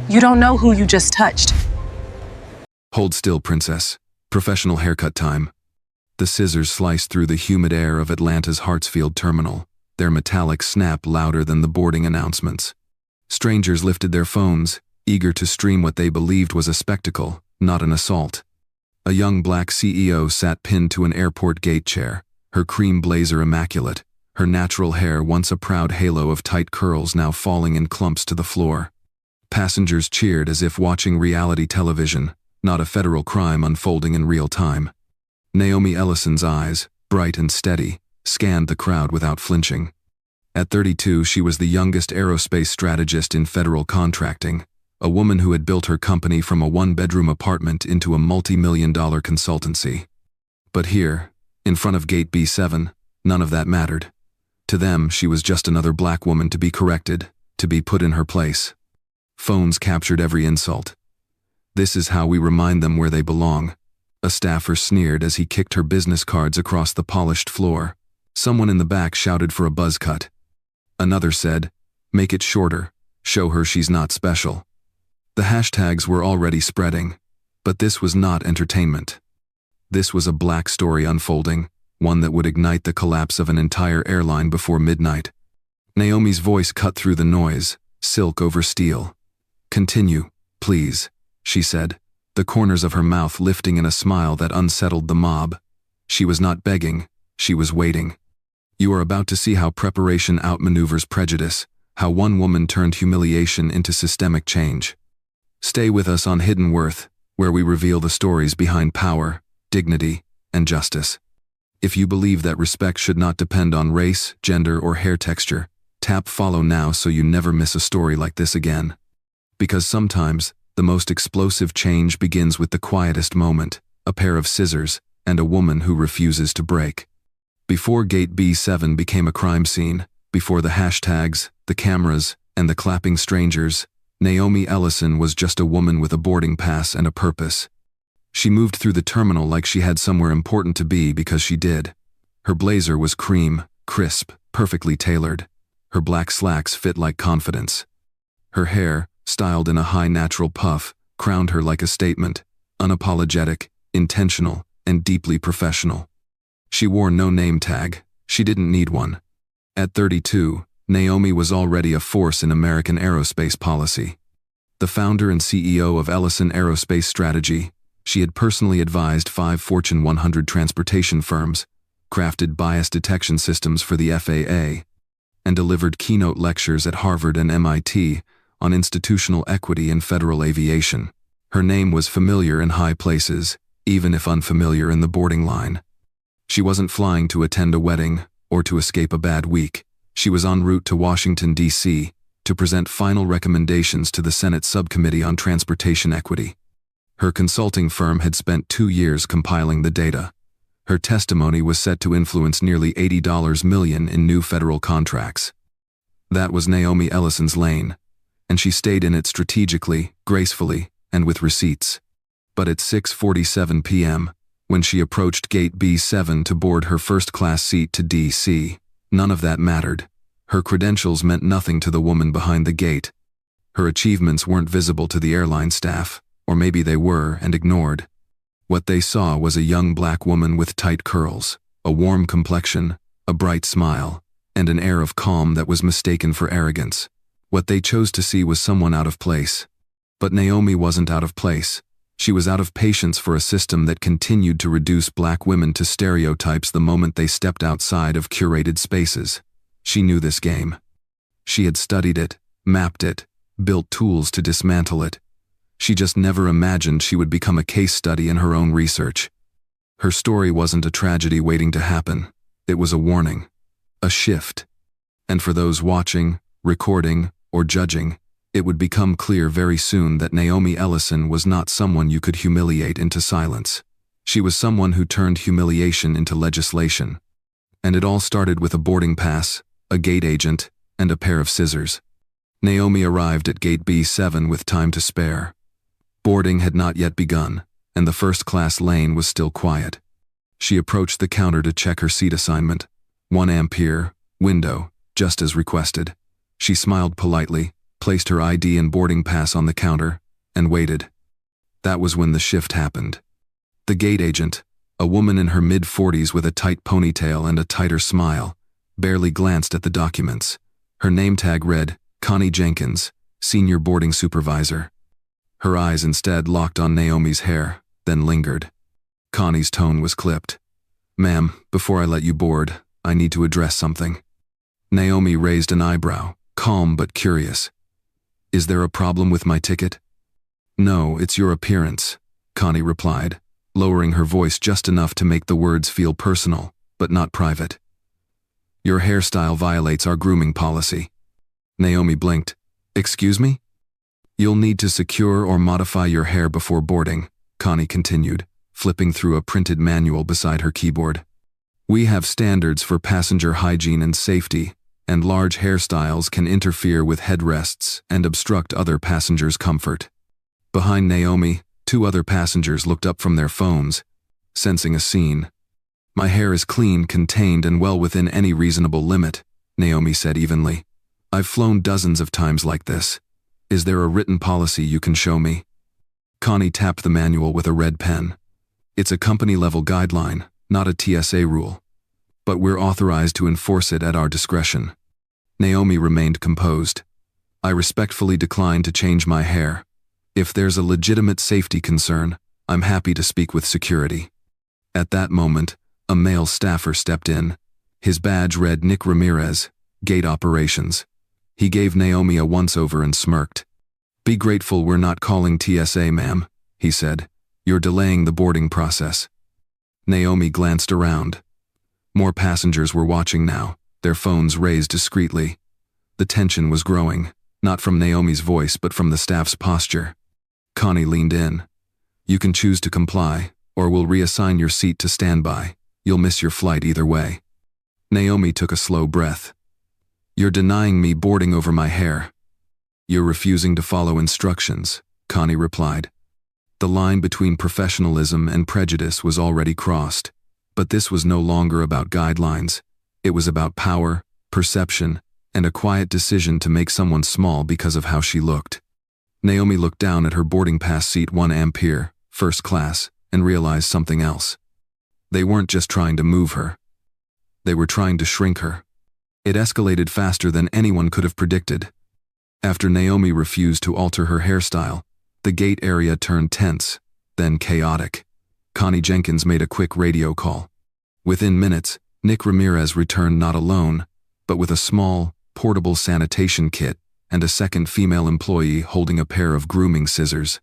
You don't know who you just touched. Hold still, princess. Professional haircut time. The scissors slice through the humid air of Atlanta's Hartsfield terminal, their metallic snap louder than the boarding announcements. Strangers lifted their phones, eager to stream what they believed was a spectacle, not an assault. A young black CEO sat pinned to an airport gate chair, her cream blazer immaculate, her natural hair once a proud halo of tight curls now falling in clumps to the floor. Passengers cheered as if watching reality television, not a federal crime unfolding in real time. Naomi Ellison's eyes, bright and steady, scanned the crowd without flinching. At 32, she was the youngest aerospace strategist in federal contracting, a woman who had built her company from a one-bedroom apartment into a multi-million-dollar consultancy. But here, in front of Gate B7, none of that mattered. To them, she was just another black woman to be corrected, to be put in her place. Phones captured every insult. "This is how we remind them where they belong," a staffer sneered as he kicked her business cards across the polished floor. Someone in the back shouted for a buzz cut. Another said, "Make it shorter, show her she's not special." The hashtags were already spreading, but this was not entertainment. This was a black story unfolding, one that would ignite the collapse of an entire airline before midnight. Naomi's voice cut through the noise, silk over steel. "Continue, please," she said, the corners of her mouth lifting in a smile that unsettled the mob. She was not begging, she was waiting. "You are about to see how preparation outmaneuvers prejudice, how one woman turned humiliation into systemic change. Stay with us on Hidden Worth, where we reveal the stories behind power, dignity, and justice. If you believe that respect should not depend on race, gender, or hair texture, tap follow now so you never miss a story like this again. Because sometimes, the most explosive change begins with the quietest moment, a pair of scissors, and a woman who refuses to break." Before Gate B7 became a crime scene, before the hashtags, the cameras, and the clapping strangers, Naomi Ellison was just a woman with a boarding pass and a purpose. She moved through the terminal like she had somewhere important to be because she did. Her blazer was cream, crisp, perfectly tailored. Her black slacks fit like confidence. Her hair, styled in a high natural puff, crowned her like a statement, unapologetic, intentional, and deeply professional. She wore no name tag. She didn't need one. At 32, Naomi was already a force in American aerospace policy. The founder and CEO of Ellison Aerospace Strategy, she had personally advised 5 Fortune 100 transportation firms, crafted bias detection systems for the FAA, and delivered keynote lectures at Harvard and MIT on institutional equity in federal aviation. Her name was familiar in high places, even if unfamiliar in the boarding line. She wasn't flying to attend a wedding or to escape a bad week. She was en route to Washington, D.C., to present final recommendations to the Senate Subcommittee on Transportation Equity. Her consulting firm had spent 2 years compiling the data. Her testimony was set to influence nearly $80 million in new federal contracts. That was Naomi Ellison's lane, and she stayed in it strategically, gracefully, and with receipts. But at 6:47 p.m., when she approached Gate B7 to board her first-class seat to D.C., none of that mattered. Her credentials meant nothing to the woman behind the gate. Her achievements weren't visible to the airline staff, or maybe they were and ignored. What they saw was a young black woman with tight curls, a warm complexion, a bright smile, and an air of calm that was mistaken for arrogance. What they chose to see was someone out of place. But Naomi wasn't out of place. She was out of patience for a system that continued to reduce black women to stereotypes the moment they stepped outside of curated spaces. She knew this game. She had studied it, mapped it, built tools to dismantle it. She just never imagined she would become a case study in her own research. Her story wasn't a tragedy waiting to happen. It was a warning, a shift. And for those watching, recording, or judging, it would become clear very soon that Naomi Ellison was not someone you could humiliate into silence. She was someone who turned humiliation into legislation. And it all started with a boarding pass, a gate agent, and a pair of scissors. Naomi arrived at Gate B7 with time to spare. Boarding had not yet begun, and the first-class lane was still quiet. She approached the counter to check her seat assignment. 1 Ampere, window, just as requested. She smiled politely, placed her ID and boarding pass on the counter, and waited. That was when the shift happened. The gate agent, a woman in her mid-40s with a tight ponytail and a tighter smile, barely glanced at the documents. Her name tag read, Connie Jenkins, Senior Boarding Supervisor. Her eyes instead locked on Naomi's hair, then lingered. Connie's tone was clipped. "Ma'am, before I let you board, I need to address something." Naomi raised an eyebrow, calm but curious. "Is there a problem with my ticket?" "No, it's your appearance," Connie replied, lowering her voice just enough to make the words feel personal, but not private. "Your hairstyle violates our grooming policy." Naomi blinked. "Excuse me?" "You'll need to secure or modify your hair before boarding," Connie continued, flipping through a printed manual beside her keyboard. "We have standards for passenger hygiene and safety, and large hairstyles can interfere with headrests and obstruct other passengers' comfort." Behind Naomi, 2 other passengers looked up from their phones, sensing a scene. "My hair is clean, contained, and well within any reasonable limit," Naomi said evenly. "I've flown dozens of times like this. Is there a written policy you can show me?" Connie tapped the manual with a red pen. "It's a company-level guideline, not a TSA rule. But we're authorized to enforce it at our discretion." Naomi remained composed. "I respectfully decline to change my hair. If there's a legitimate safety concern, I'm happy to speak with security." At that moment, a male staffer stepped in. His badge read Nick Ramirez, Gate Operations. He gave Naomi a once-over and smirked. "Be grateful we're not calling TSA, ma'am," he said. "You're delaying the boarding process." Naomi glanced around. More passengers were watching now, their phones raised discreetly. The tension was growing, not from Naomi's voice but from the staff's posture. Connie leaned in. "You can choose to comply, or we'll reassign your seat to standby. You'll miss your flight either way." Naomi took a slow breath. "You're denying me boarding over my hair." "You're refusing to follow instructions," Connie replied. The line between professionalism and prejudice was already crossed, but this was no longer about guidelines. It was about power, perception, and a quiet decision to make someone small because of how she looked. Naomi looked down at her boarding pass seat 1 Ampere, first class, and realized something else. They weren't just trying to move her. They were trying to shrink her. It escalated faster than anyone could have predicted. After Naomi refused to alter her hairstyle, the gate area turned tense, then chaotic. Connie Jenkins made a quick radio call. Within minutes, Nick Ramirez returned not alone, but with a small, portable sanitation kit and a second female employee holding a pair of grooming scissors.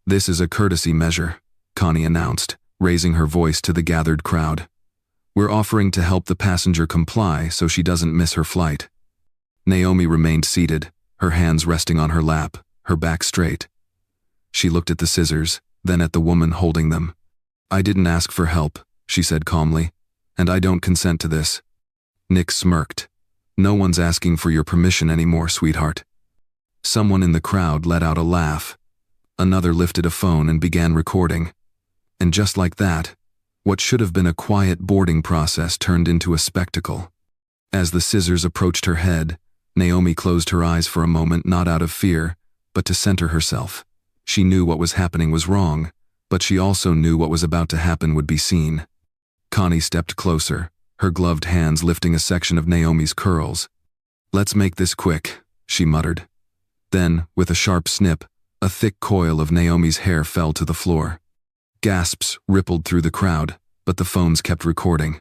"This is a courtesy measure," Connie announced, raising her voice to the gathered crowd. "We're offering to help the passenger comply so she doesn't miss her flight." Naomi remained seated, her hands resting on her lap, her back straight. She looked at the scissors, then at the woman holding them. "I didn't ask for help," she said calmly, "and I don't consent to this." Nick smirked. "No one's asking for your permission anymore, sweetheart." Someone in the crowd let out a laugh. Another lifted a phone and began recording. And just like that, what should have been a quiet boarding process turned into a spectacle. As the scissors approached her head, Naomi closed her eyes for a moment, not out of fear, but to center herself. She knew what was happening was wrong, but she also knew what was about to happen would be seen. Connie stepped closer, her gloved hands lifting a section of Naomi's curls. "Let's make this quick," she muttered. Then, with a sharp snip, a thick coil of Naomi's hair fell to the floor. Gasps rippled through the crowd, but the phones kept recording.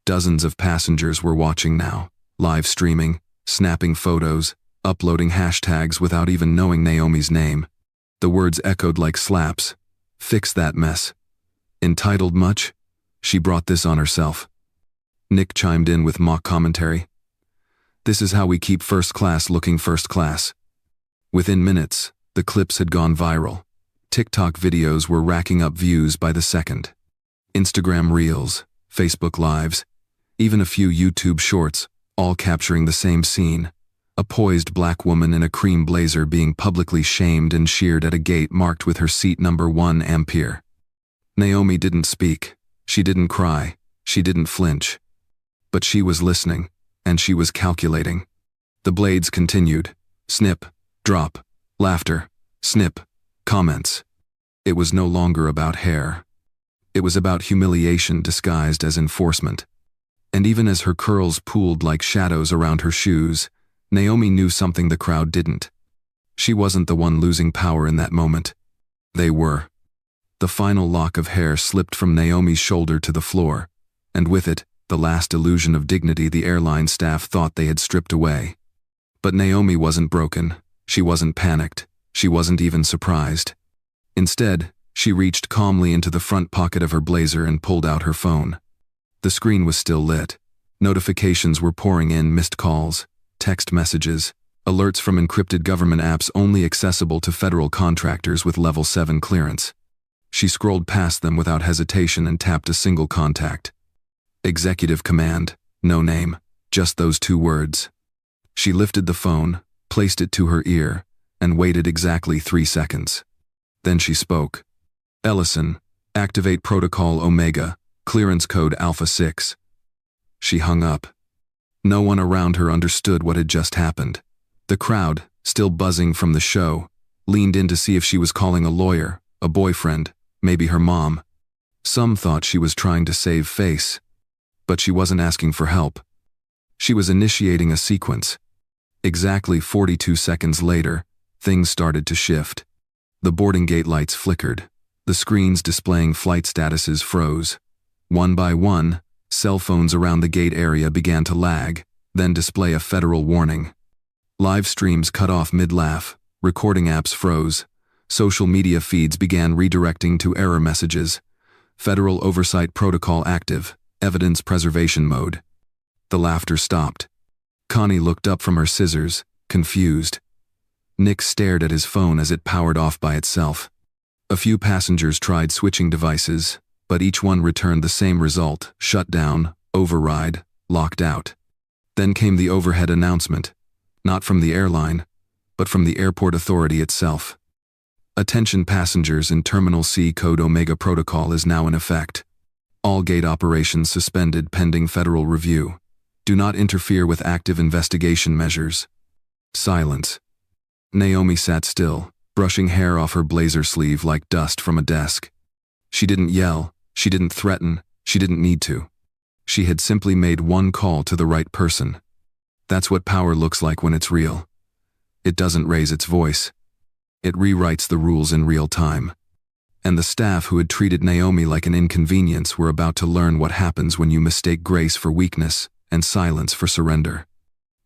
Dozens of passengers were watching now, live streaming, snapping photos, uploading hashtags without even knowing Naomi's name. The words echoed like slaps. "Fix that mess." "Entitled much?" She brought this on herself. Nick chimed in with mock commentary. "This is how we keep first class looking first class." Within minutes, the clips had gone viral. TikTok videos were racking up views by the second. Instagram Reels, Facebook Lives, even a few YouTube Shorts, all capturing the same scene. A poised black woman in a cream blazer being publicly shamed and sheared at a gate marked with her seat number 1 Ampere. Naomi didn't speak. She didn't cry. She didn't flinch. But she was listening, and she was calculating. The blades continued. Snip, Drop. Laughter. Snip. Comments. It was no longer about hair. It was about humiliation disguised as enforcement. And even as her curls pooled like shadows around her shoes, Naomi knew something the crowd didn't. She wasn't the one losing power in that moment. They were. The final lock of hair slipped from Naomi's shoulder to the floor, and with it, the last illusion of dignity the airline staff thought they had stripped away. But Naomi wasn't broken. She wasn't panicked. She wasn't even surprised. Instead, she reached calmly into the front pocket of her blazer and pulled out her phone. The screen was still lit. Notifications were pouring in: missed calls, text messages, alerts from encrypted government apps only accessible to federal contractors with level 7 clearance. She scrolled past them without hesitation and tapped a single contact. Executive command, no name, just those 2 words. She lifted the phone, placed it to her ear, and waited exactly 3 seconds. Then she spoke. Ellison, activate Protocol Omega, clearance code Alpha 6. She hung up. No one around her understood what had just happened. The crowd, still buzzing from the show, leaned in to see if she was calling a lawyer, a boyfriend, maybe her mom. Some thought she was trying to save face. But she wasn't asking for help. She was initiating a sequence. Exactly 42 seconds later, things started to shift. The boarding gate lights flickered. The screens displaying flight statuses froze. One by one, cell phones around the gate area began to lag, then display a federal warning. Live streams cut off mid-laugh, recording apps froze, social media feeds began redirecting to error messages. Federal Oversight Protocol active, evidence preservation mode. The laughter stopped. Connie looked up from her scissors, confused. Nick stared at his phone as it powered off by itself. A few passengers tried switching devices, but each one returned the same result: shut down, override, locked out. Then came the overhead announcement, not from the airline, but from the airport authority itself. Attention passengers in Terminal C, code Omega protocol is now in effect. All gate operations suspended pending federal review. Do not interfere with active investigation measures. Silence. Naomi sat still, brushing hair off her blazer sleeve like dust from a desk. She didn't yell, she didn't threaten, she didn't need to. She had simply made one call to the right person. That's what power looks like when it's real. It doesn't raise its voice. It rewrites the rules in real time. And the staff who had treated Naomi like an inconvenience were about to learn what happens when you mistake grace for weakness and silence for surrender.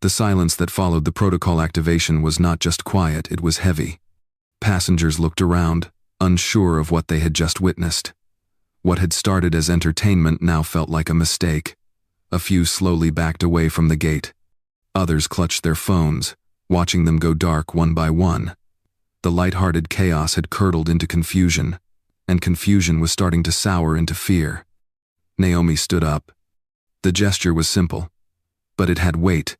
The silence that followed the protocol activation was not just quiet, it was heavy. Passengers looked around, unsure of what they had just witnessed. What had started as entertainment now felt like a mistake. A few slowly backed away from the gate. Others clutched their phones, watching them go dark one by one. The light-hearted chaos had curdled into confusion, and confusion was starting to sour into fear. Naomi stood up. The gesture was simple, but it had weight.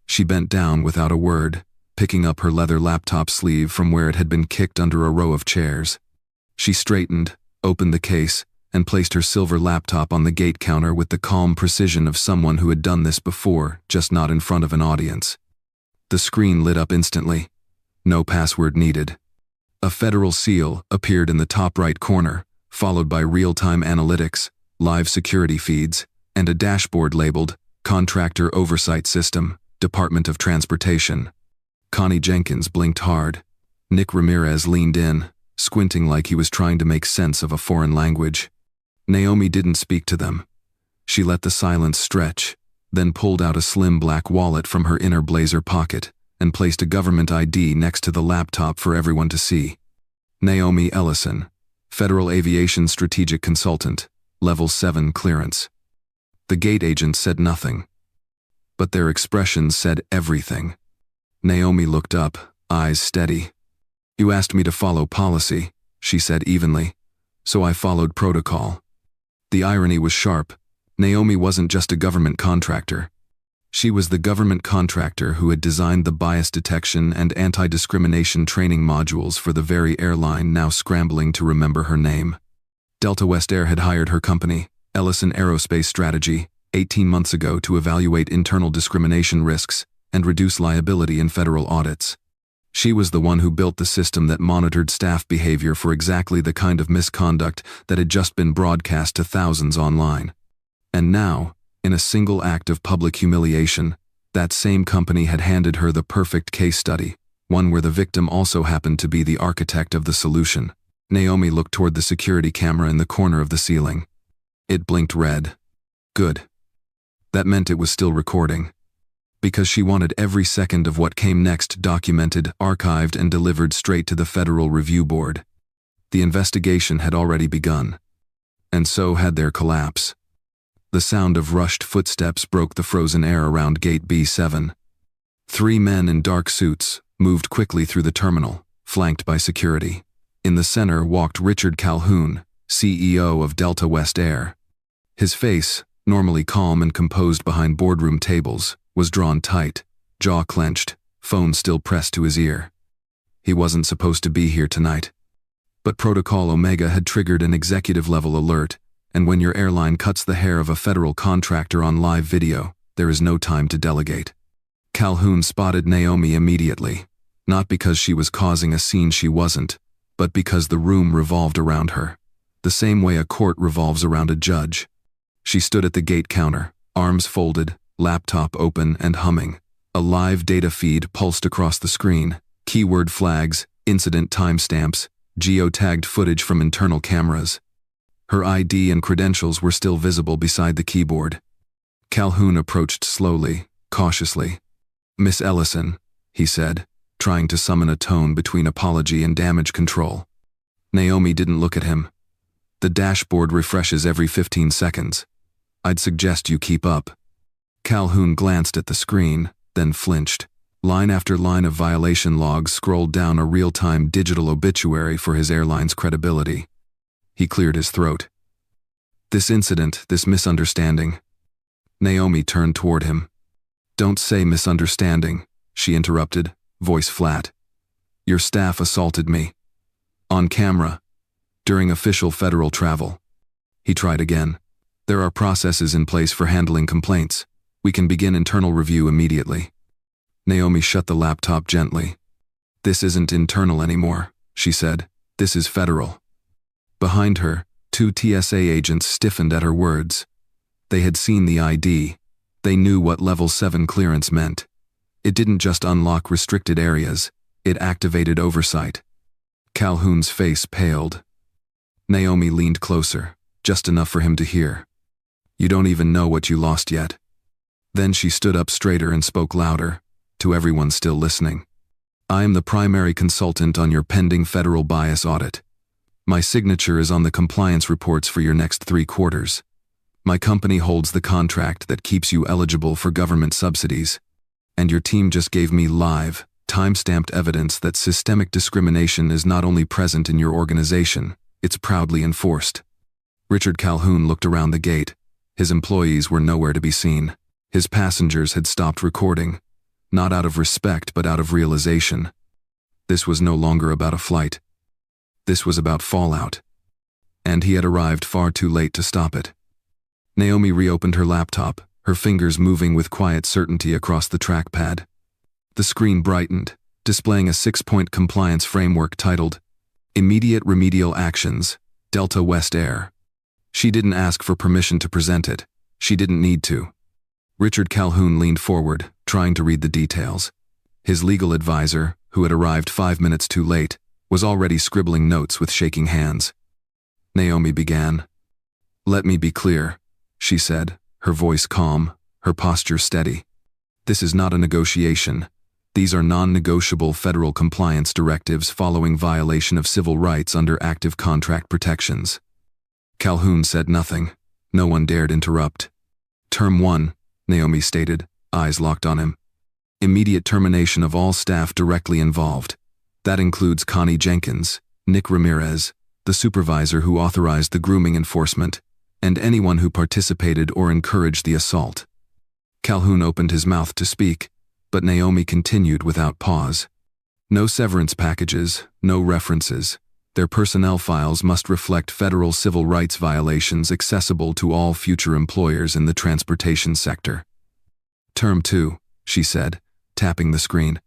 She bent down without a word, picking up her leather laptop sleeve from where it had been kicked under a row of chairs. She straightened, opened the case, and placed her silver laptop on the gate counter with the calm precision of someone who had done this before, just not in front of an audience. The screen lit up instantly. No password needed. A federal seal appeared in the top right corner, followed by real-time analytics, live security feeds, and a dashboard labeled Contractor Oversight System, Department of Transportation. Connie Jenkins blinked hard. Nick Ramirez leaned in, squinting like he was trying to make sense of a foreign language. Naomi didn't speak to them. She let the silence stretch, then pulled out a slim black wallet from her inner blazer pocket and placed a government ID next to the laptop for everyone to see. Naomi Ellison, Federal Aviation Strategic Consultant, Level 7 clearance. The gate agent said nothing, but their expressions said everything. Naomi looked up, eyes steady. "You asked me to follow policy," she said evenly, "so I followed protocol." The irony was sharp. Naomi wasn't just a government contractor. She was the government contractor who had designed the bias detection and anti-discrimination training modules for the very airline now scrambling to remember her name. Delta West Air had hired her company, Ellison Aerospace Strategy, 18 months ago to evaluate internal discrimination risks and reduce liability in federal audits. She was the one who built the system that monitored staff behavior for exactly the kind of misconduct that had just been broadcast to thousands online. And now, in a single act of public humiliation, that same company had handed her the perfect case study, one where the victim also happened to be the architect of the solution. Naomi looked toward the security camera in the corner of the ceiling. It blinked red. Good. That meant it was still recording. Because she wanted every second of what came next documented, archived, and delivered straight to the Federal Review Board. The investigation had already begun. And so had their collapse. The sound of rushed footsteps broke the frozen air around Gate B7. 3 men in dark suits moved quickly through the terminal, flanked by security. In the center walked Richard Calhoun, CEO of Delta West Air. His face, normally calm and composed behind boardroom tables, was drawn tight, jaw clenched, phone still pressed to his ear. He wasn't supposed to be here tonight. But Protocol Omega had triggered an executive-level alert, and when your airline cuts the hair of a federal contractor on live video, there is no time to delegate. Calhoun spotted Naomi immediately, not because she was causing a scene she wasn't, but because the room revolved around her, the same way a court revolves around a judge. She stood at the gate counter, arms folded, laptop open and humming. A live data feed pulsed across the screen, keyword flags, incident timestamps, geotagged footage from internal cameras. Her ID and credentials were still visible beside the keyboard. Calhoun approached slowly, cautiously. "Miss Ellison," he said, trying to summon a tone between apology and damage control. Naomi didn't look at him. "The dashboard refreshes every 15 seconds. I'd suggest you keep up." Calhoun glanced at the screen, then flinched. Line after line of violation logs scrolled down a real-time digital obituary for his airline's credibility. He cleared his throat. "This incident, this misunderstanding." Naomi turned toward him. "Don't say misunderstanding," she interrupted, voice flat. "Your staff assaulted me. On camera. During official federal travel." He tried again. "There are processes in place for handling complaints. We can begin internal review immediately." Naomi shut the laptop gently. "This isn't internal anymore," she said. "This is federal." Behind her, 2 TSA agents stiffened at her words. They had seen the ID. They knew what Level 7 clearance meant. It didn't just unlock restricted areas, it activated oversight. Calhoun's face paled. Naomi leaned closer, just enough for him to hear. "You don't even know what you lost yet." Then she stood up straighter and spoke louder, to everyone still listening. "I am the primary consultant on your pending federal bias audit. My signature is on the compliance reports for your next 3 quarters. My company holds the contract that keeps you eligible for government subsidies. And your team just gave me live, time-stamped evidence that systemic discrimination is not only present in your organization, it's proudly enforced." Richard Calhoun looked around the gate. His employees were nowhere to be seen. His passengers had stopped recording, not out of respect but out of realization. This was no longer about a flight. This was about fallout. And he had arrived far too late to stop it. Naomi reopened her laptop, her fingers moving with quiet certainty across the trackpad. The screen brightened, displaying a 6-point compliance framework titled, "Immediate Remedial Actions, Delta West Air." She didn't ask for permission to present it. She didn't need to. Richard Calhoun leaned forward, trying to read the details. His legal advisor, who had arrived 5 minutes too late, was already scribbling notes with shaking hands. Naomi began. "Let me be clear," she said, her voice calm, her posture steady. "This is not a negotiation. These are non-negotiable federal compliance directives following violation of civil rights under active contract protections." Calhoun said nothing. No one dared interrupt. "Term 1, Naomi stated, eyes locked on him. "Immediate termination of all staff directly involved. That includes Connie Jenkins, Nick Ramirez, the supervisor who authorized the grooming enforcement, and anyone who participated or encouraged the assault." Calhoun opened his mouth to speak, but Naomi continued without pause. "No severance packages, no references. Their personnel files must reflect federal civil rights violations accessible to all future employers in the transportation sector." "Term 2, she said, tapping the screen.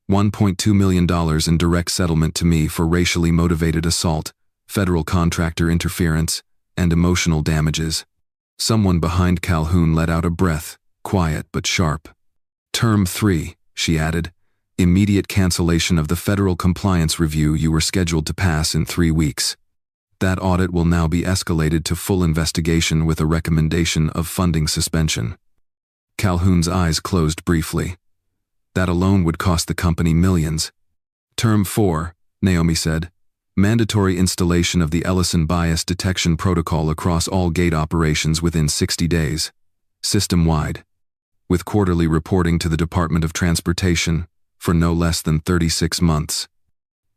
$1.2 million in direct settlement to me for racially motivated assault, federal contractor interference, and emotional damages. Someone behind Calhoun let out a breath, quiet but sharp. Term 3, she added. Immediate cancellation of the federal compliance review you were scheduled to pass in 3 weeks. That audit will now be escalated to full investigation with a recommendation of funding suspension. Calhoun's eyes closed briefly. That alone would cost the company millions. Term 4, Naomi said. Mandatory installation of the Ellison bias detection protocol across all gate operations within 60 days. System-wide. With quarterly reporting to the Department of Transportation for no less than 36 months.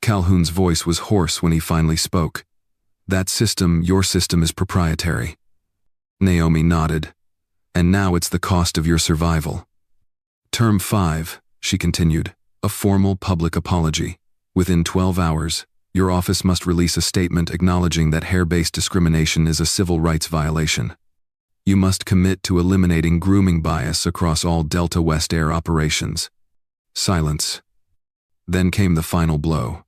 Calhoun's voice was hoarse when he finally spoke. That system, your system, is proprietary. Naomi nodded. And now it's the cost of your survival. Term 5, she continued, a formal public apology. Within 12 hours, your office must release a statement acknowledging that hair-based discrimination is a civil rights violation. You must commit to eliminating grooming bias across all Delta West Air operations. Silence. Then came the final blow.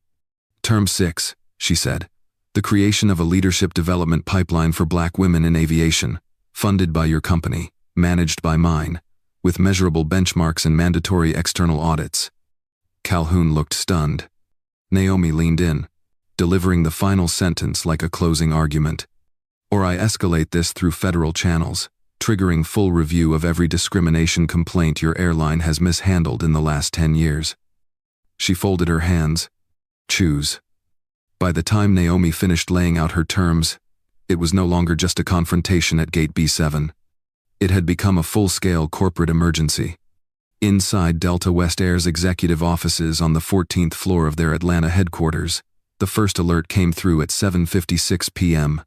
Term 6, she said, the creation of a leadership development pipeline for Black women in aviation, funded by your company, managed by mine, with measurable benchmarks and mandatory external audits. Calhoun looked stunned. Naomi leaned in, delivering the final sentence like a closing argument. Or I escalate this through federal channels, triggering full review of every discrimination complaint your airline has mishandled in the last 10 years. She folded her hands. Choose. By the time Naomi finished laying out her terms, it was no longer just a confrontation at Gate B7. It had become a full-scale corporate emergency. Inside Delta West Air's executive offices on the 14th floor of their Atlanta headquarters, the first alert came through at 7:56 p.m.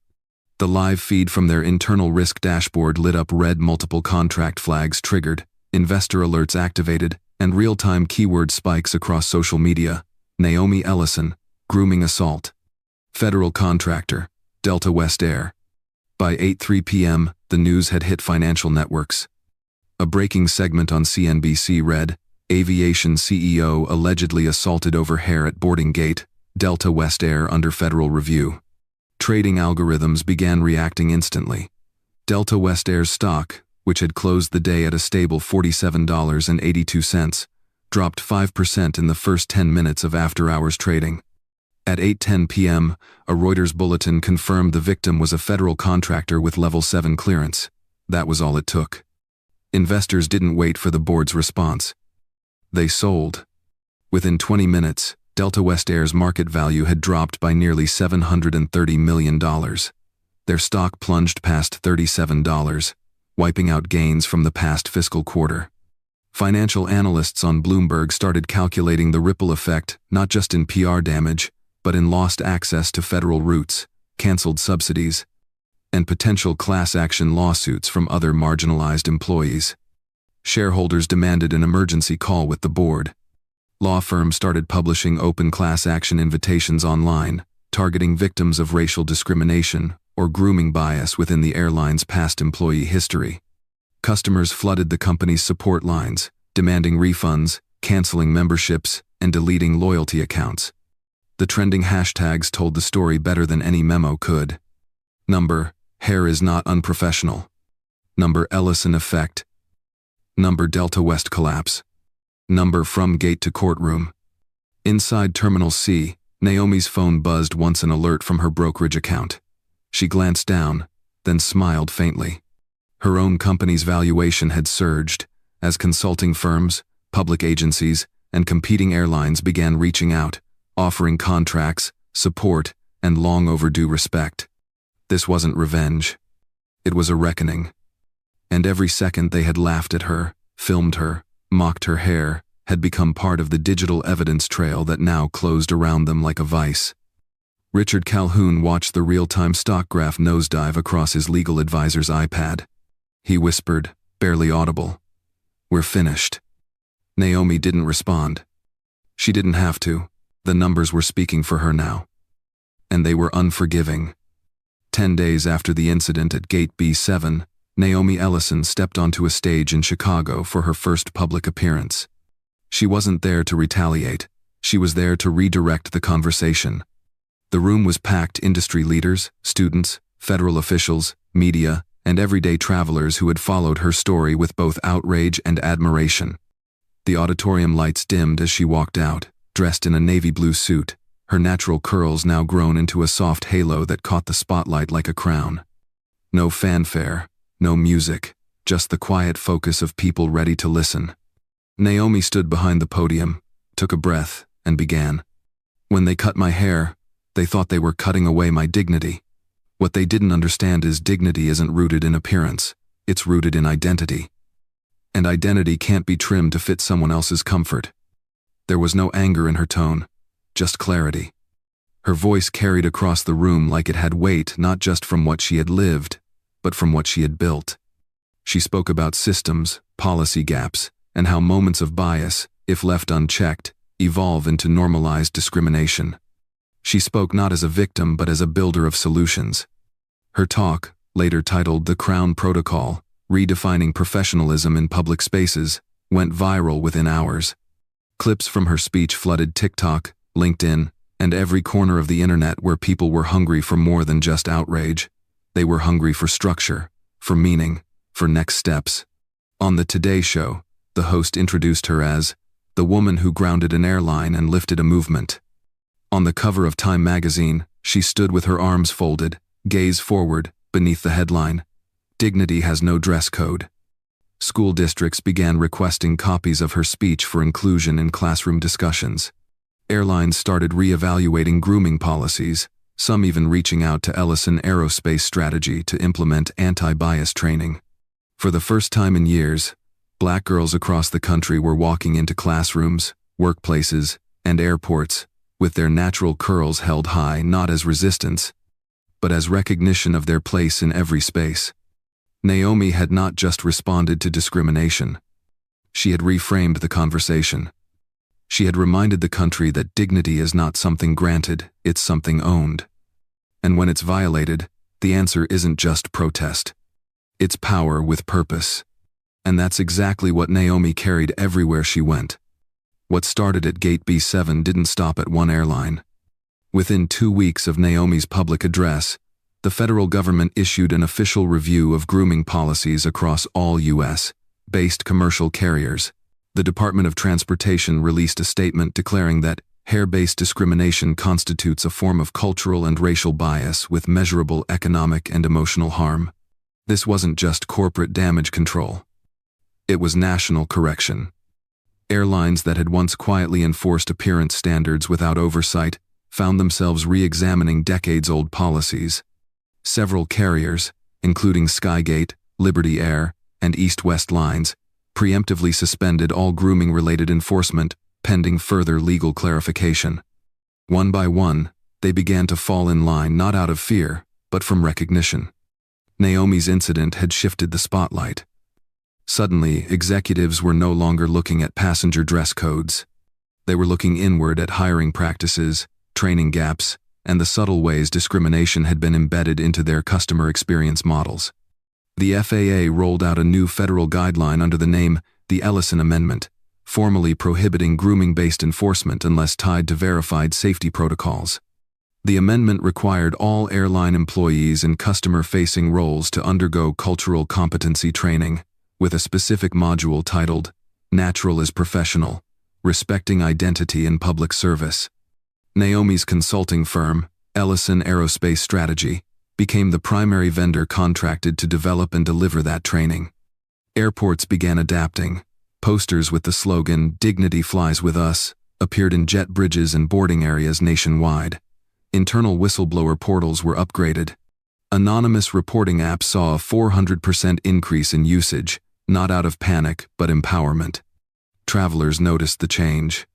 The live feed from their internal risk dashboard lit up red, multiple contract flags triggered, investor alerts activated, and real-time keyword spikes across social media. Naomi Ellison, grooming assault. Federal contractor, Delta West Air. By 8:03 p.m., the news had hit financial networks. A breaking segment on CNBC read, Aviation CEO allegedly assaulted over hair at boarding gate, Delta West Air under federal review. Trading algorithms began reacting instantly. Delta West Air's stock, which had closed the day at a stable $47.82, dropped 5% in the first 10 minutes of after-hours trading. At 8:10 p.m., a Reuters bulletin confirmed the victim was a federal contractor with Level 7 clearance. That was all it took. Investors didn't wait for the board's response. They sold. Within 20 minutes, Delta West Air's market value had dropped by nearly $730 million. Their stock plunged past $37, wiping out gains from the past fiscal quarter. Financial analysts on Bloomberg started calculating the ripple effect, not just in PR damage, but in lost access to federal routes, canceled subsidies, and potential class action lawsuits from other marginalized employees. Shareholders demanded an emergency call with the board. Law firms started publishing open class action invitations online, targeting victims of racial discrimination or grooming bias within the airline's past employee history. Customers flooded the company's support lines, demanding refunds, canceling memberships, and deleting loyalty accounts. The trending hashtags told the story better than any memo could. Number, hair is not unprofessional. Number, Ellison effect. Number, Delta West collapse. Number, from gate to courtroom. Inside Terminal C, Naomi's phone buzzed once, an alert from her brokerage account. She glanced down, then smiled faintly. Her own company's valuation had surged as consulting firms, public agencies, and competing airlines began reaching out, offering contracts, support, and long overdue respect. This wasn't revenge. It was a reckoning. And every second they had laughed at her, filmed her, mocked her hair, had become part of the digital evidence trail that now closed around them like a vice. Richard Calhoun watched the real-time stock graph nosedive across his legal advisor's iPad. He whispered, barely audible, "We're finished." Naomi didn't respond. She didn't have to. The numbers were speaking for her now. And they were unforgiving. 10 days after the incident at Gate B7, Naomi Ellison stepped onto a stage in Chicago for her first public appearance. She wasn't there to retaliate. She was there to redirect the conversation. The room was packed: industry leaders, students, federal officials, media, and everyday travelers who had followed her story with both outrage and admiration. The auditorium lights dimmed as she walked out, dressed in a navy blue suit, her natural curls now grown into a soft halo that caught the spotlight like a crown. No fanfare, no music, just the quiet focus of people ready to listen. Naomi stood behind the podium, took a breath, and began. When they cut my hair, they thought they were cutting away my dignity. What they didn't understand is dignity isn't rooted in appearance, it's rooted in identity. And identity can't be trimmed to fit someone else's comfort. There was no anger in her tone, just clarity. Her voice carried across the room like it had weight, not just from what she had lived, but from what she had built. She spoke about systems, policy gaps, and how moments of bias, if left unchecked, evolve into normalized discrimination. She spoke not as a victim but as a builder of solutions. Her talk, later titled The Crown Protocol, Redefining Professionalism in Public Spaces, went viral within hours. Clips from her speech flooded TikTok, LinkedIn, and every corner of the internet where people were hungry for more than just outrage. They were hungry for structure, for meaning, for next steps. On the Today Show, the host introduced her as the woman who grounded an airline and lifted a movement. On the cover of Time magazine, she stood with her arms folded, gaze forward, beneath the headline, "Dignity has no dress code." School districts began requesting copies of her speech for inclusion in classroom discussions. Airlines started re-evaluating grooming policies, some even reaching out to Ellison Aerospace Strategy to implement anti-bias training. For the first time in years, Black girls across the country were walking into classrooms, workplaces, and airports, with their natural curls held high not as resistance, but as recognition of their place in every space. Naomi had not just responded to discrimination. She had reframed the conversation. She had reminded the country that dignity is not something granted, it's something owned. And when it's violated, the answer isn't just protest. It's power with purpose. And that's exactly what Naomi carried everywhere she went. What started at Gate B7 didn't stop at one airline. Within 2 weeks of Naomi's public address, the federal government issued an official review of grooming policies across all U.S.-based commercial carriers. The Department of Transportation released a statement declaring that hair-based discrimination constitutes a form of cultural and racial bias with measurable economic and emotional harm. This wasn't just corporate damage control. It was national correction. Airlines that had once quietly enforced appearance standards without oversight found themselves re-examining decades-old policies. Several carriers, including Skygate, Liberty Air, and East-West Lines, preemptively suspended all grooming-related enforcement pending further legal clarification. One by one, they began to fall in line not out of fear, but from recognition. Naomi's incident had shifted the spotlight. Suddenly, executives were no longer looking at passenger dress codes. They were looking inward at hiring practices, training gaps, and the subtle ways discrimination had been embedded into their customer experience models. The FAA rolled out a new federal guideline under the name the Ellison Amendment, formally prohibiting grooming-based enforcement unless tied to verified safety protocols. The amendment required all airline employees in customer-facing roles to undergo cultural competency training, with a specific module titled Natural as Professional, Respecting Identity in Public Service. Naomi's consulting firm, Ellison Aerospace Strategy, became the primary vendor contracted to develop and deliver that training. Airports began adapting. Posters with the slogan, "Dignity Flies With Us," appeared in jet bridges and boarding areas nationwide. Internal whistleblower portals were upgraded. Anonymous reporting apps saw a 400% increase in usage, not out of panic, but empowerment. Travelers noticed the change.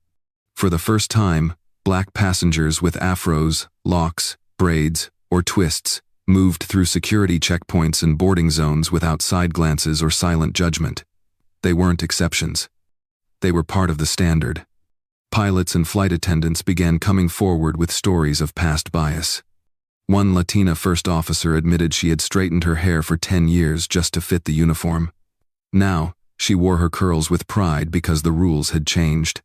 For the first time, Black passengers with afros, locks, braids, or twists moved through security checkpoints and boarding zones without side glances or silent judgment. They weren't exceptions. They were part of the standard. Pilots and flight attendants began coming forward with stories of past bias. One Latina first officer admitted she had straightened her hair for 10 years just to fit the uniform. Now, She wore her curls with pride because the rules had changed.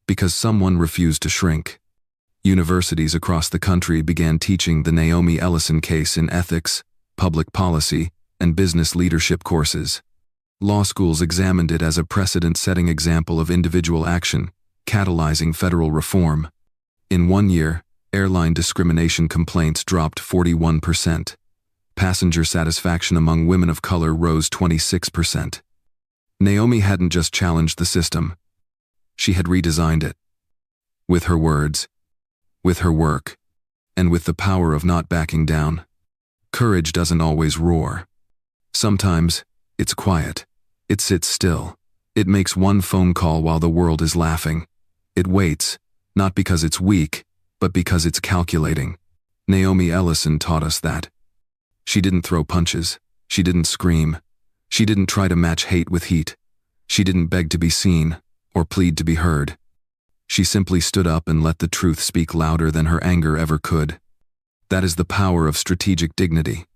Because someone refused to shrink. Universities across the country began teaching the Naomi Ellison case in ethics, public policy, and business leadership courses. Law schools examined it as a precedent-setting example of individual action, catalyzing federal reform. In 1 year, airline discrimination complaints dropped 41%. Passenger satisfaction among women of color rose 26%. Naomi hadn't just challenged the system. She had redesigned it. With her words, with her work, and with the power of not backing down. Courage doesn't always roar. Sometimes, it's quiet. It sits still. It makes one phone call while the world is laughing. It waits, not because it's weak, but because it's calculating. Naomi Ellison taught us that. She didn't throw punches. She didn't scream. She didn't try to match hate with heat. She didn't beg to be seen, or plead to be heard. She simply stood up and let the truth speak louder than her anger ever could. That is the power of strategic dignity.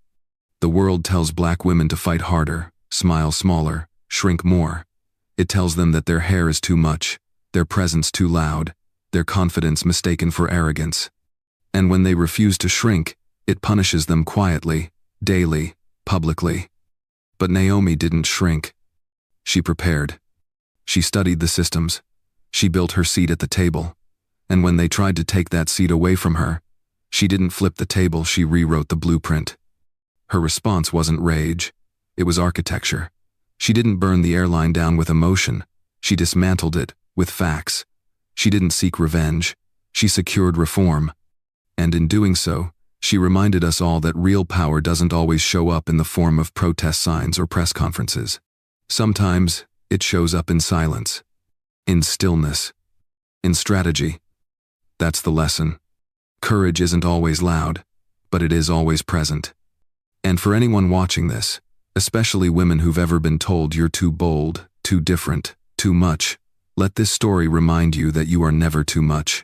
The world tells black women to fight harder, smile smaller, shrink more. It tells them that their hair is too much, their presence too loud, their confidence mistaken for arrogance. And when they refuse to shrink, it punishes them quietly, daily, publicly. But Naomi didn't shrink. She prepared. She studied the systems. She built her seat at the table. And when they tried to take that seat away from her, she didn't flip the table, she rewrote the blueprint. Her response wasn't rage. It was architecture. She didn't burn the airline down with emotion. She dismantled it with facts. She didn't seek revenge. She secured reform. And in doing so, she reminded us all that real power doesn't always show up in the form of protest signs or press conferences. Sometimes, it shows up in silence, in stillness, in strategy. That's the lesson. Courage isn't always loud, but it is always present. And for anyone watching this, especially women who've ever been told you're too bold, too different, too much, let this story remind you that you are never too much.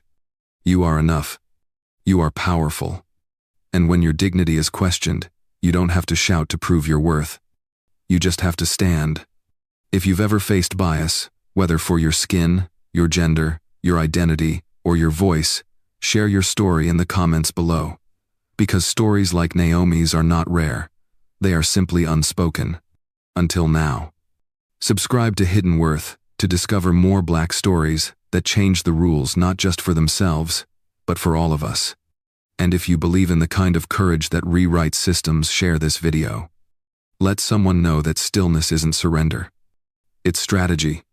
You are enough. You are powerful. And when your dignity is questioned, you don't have to shout to prove your worth. You just have to stand. If you've ever faced bias, whether for your skin, your gender, your identity, or your voice, share your story in the comments below. Because stories like Naomi's are not rare. They are simply unspoken. Until now. Subscribe to Hidden Worth to discover more Black stories that change the rules not just for themselves, but for all of us. And if you believe in the kind of courage that rewrites systems, share this video. Let someone know that stillness isn't surrender. It's strategy.